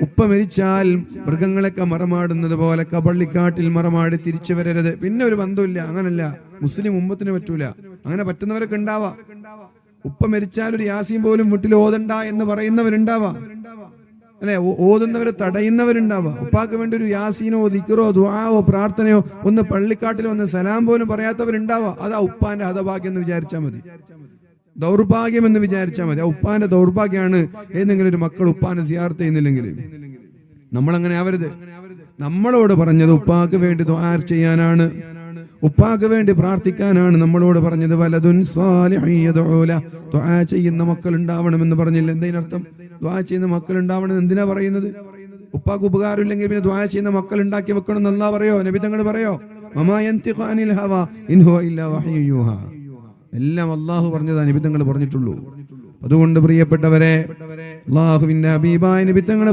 ഉപ്പ മരിച്ചാൽ മൃഗങ്ങളൊക്കെ മറമാടുന്നത് പോലെ കബള്ളിക്കാട്ടിൽ മറമാടി തിരിച്ചു വരരുത്. പിന്നെ ഒരു ബന്ധമില്ല. അങ്ങനല്ല, മുസ്ലിം ഉമ്മത്തിന് പറ്റൂല. അങ്ങനെ പറ്റുന്നവരൊക്കെ ഉണ്ടാവാം. ഉപ്പ മരിച്ചാൽ ഒരു യാസീൻ പോലും വീട്ടിൽ ഓതണ്ട എന്ന് പറയുന്നവരുണ്ടാവാം, അല്ലെ? ഓതുന്നവരെ തടയുന്നവരുണ്ടാവാം. ഉപ്പാക്ക് വേണ്ടി ഒരു യാസീനോ ദിക്റോ ദുആവോ പ്രാർത്ഥനയോ ഒന്ന് പള്ളിക്കാട്ടിൽ വന്ന് സലാം പോലും പറയാത്തവരുണ്ടാവാം. അതാ ഉപ്പാന്റെ ഹതഭാഗ്യം എന്ന് വിചാരിച്ചാൽ മതി, ദൗർഭാഗ്യം എന്ന് വിചാരിച്ചാൽ മതി. ആ ഉപ്പാന്റെ ദൗർഭാഗ്യമാണ് ഏതെങ്കിലും ഒരു മക്കൾ ഉപ്പാനെ സിയാറത്ത് ചെയ്യുന്നില്ലെങ്കിൽ. നമ്മളങ്ങനെ ആവരുത്. നമ്മളോട് പറഞ്ഞത് ഉപ്പാക്ക് വേണ്ടി ദുആ ചെയ്യാനാണ്, ഉപ്പാക്ക് വേണ്ടി പ്രാർത്ഥിക്കാനാണ് നമ്മളോട് പറഞ്ഞത്. വലദുൻ സ്വാലിഹുൻ യദ്ഉ ലഹു, ദുആ ചെയ്യുന്ന മക്കൾ ഉണ്ടാവണമെന്ന് പറഞ്ഞില്ല. എന്തതിനർത്ഥം? ദുആ ചെയ്യുന്ന മക്കൾ ഉണ്ടാവണം എന്തിനാ പറയുന്നത്? ഉപ്പാക്ക് ഉപകാരമില്ലെങ്കിൽ പിന്നെ ദുആ ചെയ്യുന്ന മക്കൾ ഉണ്ടാക്കി വെക്കണം എന്ന് അല്ലാഹ് പറയോ? നബി തങ്ങൾ പറയോ? വമാ യൻതിഖു അനിൽ ഹവാ ഇൻ ഹുവ ഇല്ലാ വഹ്യു യൂഹാ. എല്ലാം അല്ലാഹു പറഞ്ഞതാ, നബി തങ്ങൾ പറഞ്ഞിട്ടുള്ളൂ. അതുകൊണ്ട് പ്രിയപ്പെട്ടവരെ, അല്ലാഹുവിന്റെ ഹബീബായ നബി തങ്ങൾ